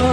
کو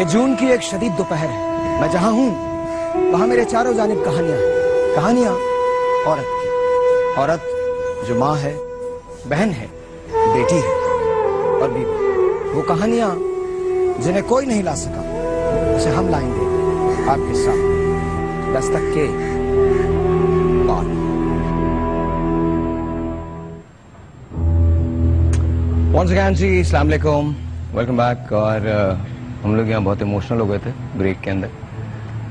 یہ جون کی ایک شدید دوپہر ہے، میں جہاں ہوں وہاں میرے چاروں جانب کہانیاں ہیں، کہانیاں عورت کی، عورت جو ماں ہے، بہن ہے، بیٹی ہے اور بیوی، وہ کہانیاں جنہیں کوئی نہیں لا سکا، اسے ہم لائیں گے آپ کے ساتھ دستک کے بعد۔ ونس اگین جی، السلام علیکم، ویلکم بیک۔ اور ہم لوگ یہاں بہت ایموشنل ہو گئے تھے بریک کے اندر،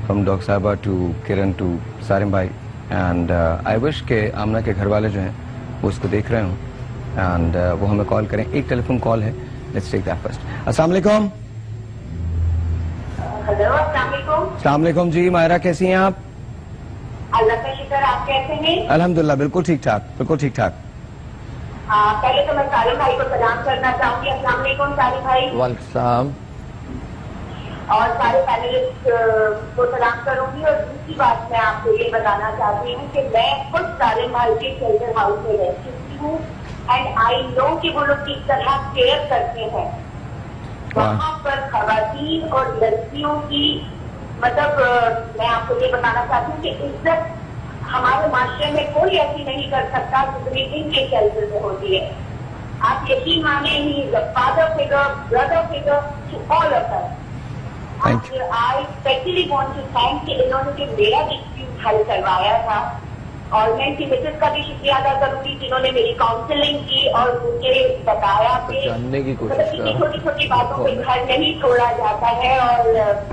فرام ڈاکٹر صاحبہ ٹو کرن ٹو سارم بھائی، اینڈ آئی وش کہ آمنہ کے گھر والے جو ہیں وہ اس کو دیکھ رہے ہوں اینڈ وہ ہمیں کال کریں۔ ایک ٹیلی فون کال ہے، لیٹس ٹیک دیٹ فرسٹ۔ السلام علیکم۔ ہلو، السلام علیکم۔ السلام علیکم جی، ماہرہ کیسی ہیں آپ؟ اللہ کا شکر، آپ کیسے ہیں؟ الحمدللہ بالکل ٹھیک ٹھاک، بالکل ٹھیک ٹھاک۔ پہلے تو میں سارم بھائی کو سلام کرنا چاہوں گی۔ السلام علیکم سارم بھائی، وعلیکم السلام۔ اور سارے پینلسٹ کو سلام کروں گی۔ اور دوسری بات میں آپ کو یہ بتانا چاہتی ہوں کہ میں خود سارم بھائی کے شیلٹر ہاؤس میں رہ چکی ہوں اینڈ آئی نو کہ وہ لوگ کس طرح کیئر کرتے ہیں وہاں پر خواتین اور لڑکیوں کی۔ مطلب میں آپ کو یہ بتانا چاہتی ہوں کہ عزت ہمارے معاشرے میں کوئی ایسی نہیں کر سکتا جتنی ان کے شیلٹر میں ہوتی ہے۔ آپ یقین مانیں، he is a father figure, brother figure to all of us. I specially want to thank کہ انہوں نے میرا ڈسپیوٹ حل کروایا تھا، اور میں ان کی مسز کا بھی شکریہ ادا کروں گی جنہوں نے میری کاؤنسلنگ کی اور مجھے بتایا کہ چھوٹی چھوٹی باتوں پہ گھر نہیں چھوڑا جاتا ہے، اور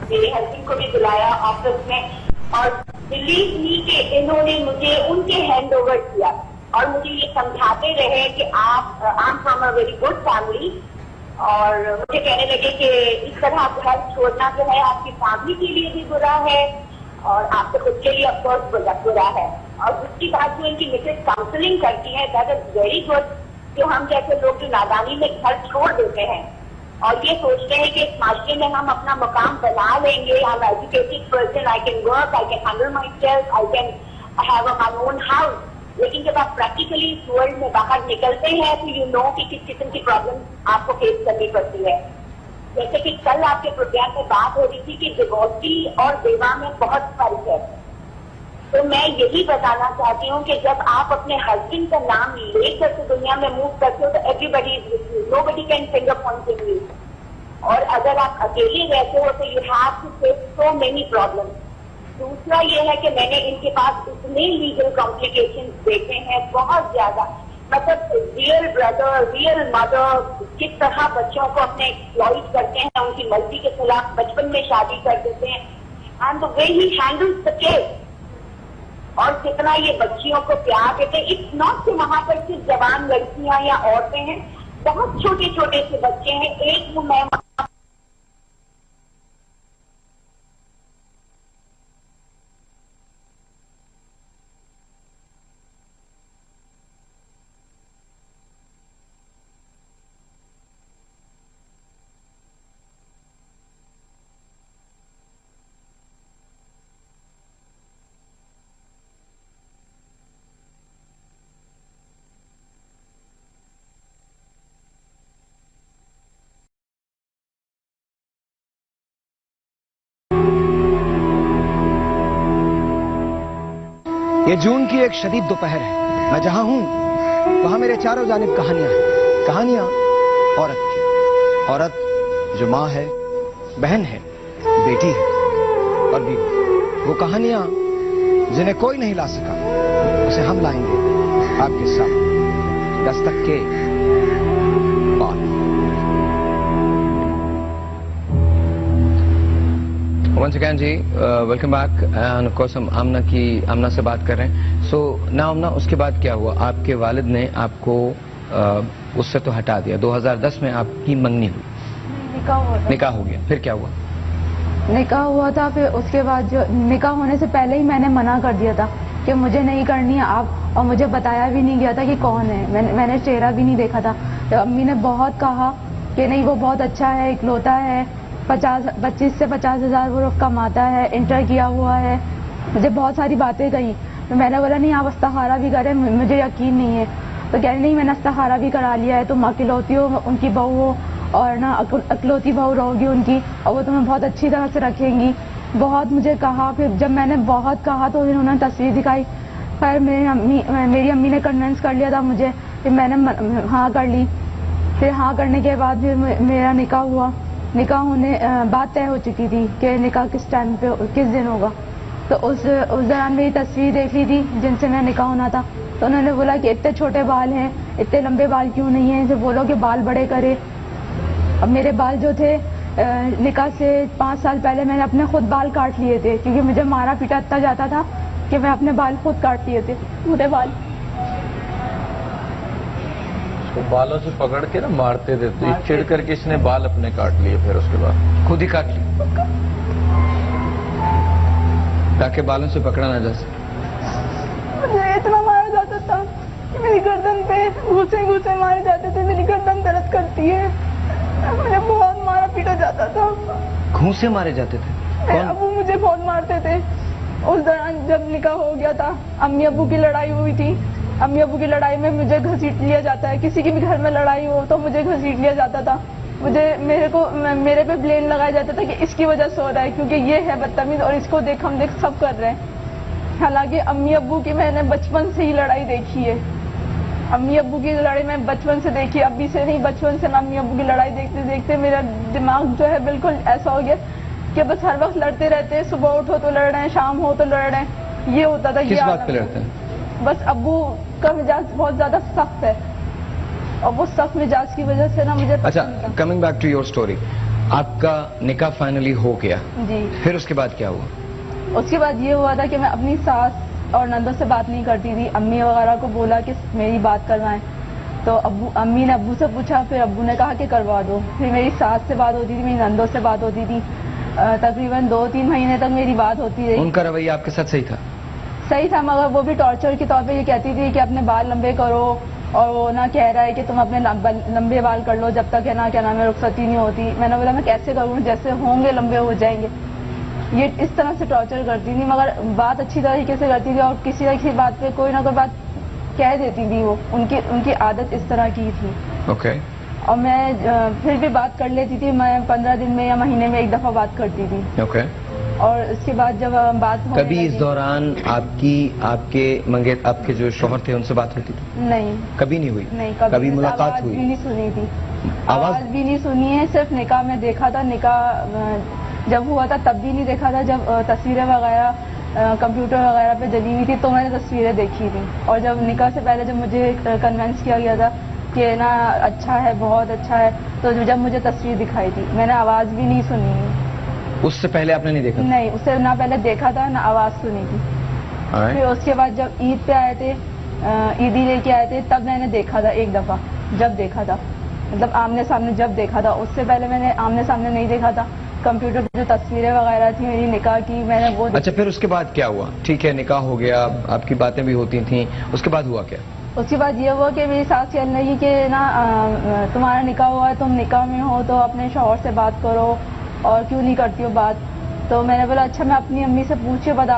میرے ہسبینڈ کو بھی بلایا آفس میں، اور بلیو می کہ انہوں نے مجھے ان کے ہینڈ اوور کیا اور مجھے یہ سمجھاتے رہے کہ آپ I from a very good family, اور مجھے کہنے لگے کہ اس طرح گھر چھوڑنا جو ہے آپ کی فیملی کے لیے بھی برا ہے اور آپ کے خود کے لیے آف کورس برا ہے۔ اور اس کی بات جو ان کی مسز کاؤنسلنگ کرتی ہے، دیٹ از ویری گڈ، جو ہم جیسے لوگ جو نادانی میں گھر چھوڑ دیتے ہیں اور یہ سوچتے ہیں کہ اس معاشرے میں ہم اپنا مقام بنا لیں گے، I am educated person, I can work, I can handle my self, I can have a my own house. لیکن جب آپ پریکٹیکلی اس ورلڈ میں باہر نکلتے ہیں تو یو نو کہ کس قسم کی پرابلم آپ کو فیس کرنی پڑتی ہے۔ جیسے کہ کل آپ کے پروگرام میں بات ہو رہی تھی کہ ڈیوورسی اور بیوہ میں بہت فرق ہے، تو میں یہی بتانا چاہتی ہوں کہ جب آپ اپنے ہسبینڈ کا نام لے کر کے دنیا میں موو کرتے ہو تو everybody is with you, nobody can finger point you, اور اگر آپ اکیلے رہتے ہو تو you have to face so many problem. دوسرا یہ ہے کہ میں نے ان کے پاس اتنے لیگل کمپلیکیشن دیکھے ہیں، بہت زیادہ، مطلب ریئل بردر، ریئل مدر کس طرح بچوں کو اپنے ایکسپلائٹ کرتے ہیں، ان کی مرضی کے خلاف بچپن میں شادی کر دیتے ہیں، and the way he handles the case, اور کتنا یہ بچیوں کو پیار دیتے ہیں۔ اٹس ناٹ کہ وہاں پر صرف جوان لڑکیاں یا عورتیں ہیں، بہت چھوٹے چھوٹے سے بچے ہیں۔ ایک میں یہ جون کی ایک شدید دوپہر ہے، میں جہاں ہوں وہاں میرے چاروں جانب کہانیاں ہیں، کہانیاں عورت کی، عورت جو ماں ہے، بہن ہے، بیٹی ہے اور بیوی، وہ کہانیاں جنہیں کوئی نہیں لا سکا، اسے ہم لائیں گے آپ کے ساتھ دستک کے بعد۔ ونس اگین جی، welcome back, and of course ہم آمنہ سے بات کر رہے ہیں۔ سو نا آمنہ، اس کے بعد کیا ہوا؟ آپ کے والد نے آپ کو اس سے تو ہٹا دیا، 2010 میں آپ کی منگنی ہوئی، نکاح ہو گیا، پھر کیا ہوا؟ نکاح ہوا تھا، پھر اس کے بعد جو نکاح ہونے سے پہلے ہی میں نے منع کر دیا تھا کہ مجھے نہیں کرنی ہے آپ، اور مجھے بتایا بھی نہیں گیا تھا کہ کون ہے، میں نے چہرہ بھی نہیں دیکھا تھا۔ تو امی نے بہت کہا کہ نہیں وہ بہت اچھا ہے، اکلوتا ہے، 25 سے 50,000 وہ کماتا ہے، انٹر کیا ہوا ہے، مجھے بہت ساری باتیں کہیں۔ تو میں نے بولا نہیں آپ استخارہ بھی کریں، مجھے یقین نہیں ہے۔ تو کہہ رہی نہیں میں نے استخارہ بھی کرا لیا ہے، تم اکلوتی ہو، ان کی بہو ہو، اور نا اکلوتی بہو رہو گی ان کی, اور وہ تمہیں بہت اچھی طرح سے رکھیں گی. بہت مجھے کہا, پھر جب میں نے بہت کہا تو انہوں نے تصویر دکھائی. خیر میری امی نے کنونس کر لیا تھا مجھے, پھر میں نے ہاں کر لی. پھر ہاں کرنے کے بعد پھر میرا نکاح ہوا. نکاح ہونے بات طے ہو چکی تھی کہ نکاح کس ٹائم پہ کس دن ہوگا. تو اس دوران میری تصویر دیکھ لی تھی جن سے میرا نکاح ہونا تھا. تو انہوں نے بولا کہ اتنے چھوٹے بال ہیں, اتنے لمبے بال کیوں نہیں ہیں, اسے بولو کہ بال بڑے کرے. اب میرے بال جو تھے نکاح سے 5 سال پہلے میں نے اپنے خود بال کاٹ لیے تھے, کیونکہ مجھے مارا پیٹا اتنا جاتا تھا کہ میں اپنے بال خود کاٹ لیے تھے, موٹے بال. بالوں سے پکڑ کے نا مارتے تھے, تو چڑ کر کے اس نے بال اپنے کاٹ لیے, پھر اس کے بعد خود ہی کاٹ لی تاکہ بالوں سے پکڑا نہ جا سکے. مجھے اتنا مارا جاتا تھا کہ میری گردن پہ گھوسے مارے جاتے تھے, میری گردن درد کرتی ہے. مجھے بہت مارا پیٹا جاتا تھا. گھوسے مارے جاتے تھے؟ ابو مجھے بہت مارتے تھے. اس دوران جب نکاح ہو گیا تھا, امی ابو کی لڑائی ہوئی تھی. امی ابو کی لڑائی میں مجھے گھسیٹ لیا جاتا ہے, کسی کی بھی گھر میں لڑائی ہو تو مجھے گھسیٹ لیا جاتا تھا. میرے پہ بلیم لگایا جاتا تھا کہ اس کی وجہ سے ہو رہا ہے, کیونکہ یہ ہے بدتمیز اور اس کو دیکھ ہم سب کر رہے ہیں. حالانکہ امی ابو کی میں نے بچپن سے ہی لڑائی دیکھی ہے. امی ابو کی لڑائی میں بچپن سے دیکھی, ابھی سے نہیں, بچپن سے میں امی ابو کی لڑائی دیکھتے دیکھتے میرا دماغ جو ہے بالکل ایسا ہو گیا کہ بس ہر وقت لڑتے رہتے ہیں. صبح اٹھو تو لڑ رہے ہیں, شام ہو تو لڑ رہے ہیں, یہ ہوتا تھا. کس بات پہ لڑتے ہیں؟ بس ابو کا مزاج بہت زیادہ سخت ہے, اور وہ سخت مزاج کی وجہ سے نا مجھے. اچھا, coming back to your story, آپ کا نکاح فائنلی ہو گیا, جی. پھر اس کے بعد کیا ہوا؟ اس کے بعد یہ ہوا تھا کہ میں اپنی ساس اور نندوں سے بات نہیں کرتی تھی. امی وغیرہ کو بولا کہ میری بات کروائیں, تو امی نے ابو سے پوچھا, پھر ابو نے کہا کہ کروا دو. پھر میری ساس سے بات ہوتی تھی, میری نندوں سے بات ہوتی تھی. تقریباً 2-3 مہینے تک میری بات ہوتی رہی. ان کا رویہ آپ کے ساتھ صحیح تھا؟ صحیح تھا, مگر وہ بھی ٹارچر کے طور پہ یہ کہتی تھی کہ اپنے بال لمبے کرو, اور وہ نہ کہہ رہا ہے کہ تم اپنے لمبے بال کر لو جب تک ہے نا کیا نام ہے رخصتی نہیں ہوتی. میں نے بولا میں کیسے کروں, جیسے ہوں گے لمبے ہو جائیں گے. یہ اس طرح سے ٹارچر کرتی تھی, مگر بات اچھی طریقے سے کرتی تھی, اور کسی نہ کسی بات پہ کوئی نہ کوئی بات کہہ دیتی تھی. وہ ان کی عادت اس طرح کی تھی. اوکے. اور میں پھر بھی بات کر لیتی تھی, میں 15 دن میں یا مہینے میں 1 دفعہ بات کرتی تھی. اوکے. اور اس کے بعد جب بات کبھی اس دوران آپ کے جو شوہر تھے ان سے بات ہوتی تھی؟ نہیں, کبھی نہیں ہوئی. نہیں, کبھی ملاقات ہوئی؟ بھی نہیں سنی تھی, آواز بھی نہیں سنی ہے. صرف نکاح میں دیکھا تھا, نکاح جب ہوا تھا تب بھی نہیں دیکھا تھا. جب تصویریں وغیرہ کمپیوٹر وغیرہ پہ ڈلی ہوئی تھی تو میں نے تصویریں دیکھی تھی. اور جب نکاح سے پہلے جب مجھے کنونس کیا گیا تھا کہ نا اچھا ہے, بہت اچھا ہے, تو جب مجھے تصویر دکھائی تھی میں نے آواز بھی نہیں سنی. اس سے پہلے آپ نے نہیں دیکھا؟ نہیں, اس سے نہ پہلے دیکھا تھا نہ آواز سنی تھی. پھر اس کے بعد جب عید پہ آئے تھے, عیدی لے کے آئے تھے, تب میں نے دیکھا تھا 1 دفعہ. جب دیکھا تھا مطلب آمنے سامنے جب دیکھا تھا, اس سے پہلے میں نے آمنے سامنے نہیں دیکھا تھا. کمپیوٹر پہ جو تصویریں وغیرہ تھی میری نکاح کی میں نے وہ. اچھا, پھر اس کے بعد کیا ہوا؟ ٹھیک ہے نکاح ہو گیا, آپ کی باتیں بھی ہوتی تھیں, اس کے بعد ہوا کیا؟ اس کے بعد یہ ہوا کہ میری ساس کہنے لگی کہ نا تمہارا نکاح ہوا ہے, تم نکاح میں ہو تو اپنے شوہر سے بات کرو, اور کیوں نہیں کرتی ہو بات. تو میں نے بولا اچھا میں اپنی امی سے پوچھ کے بتا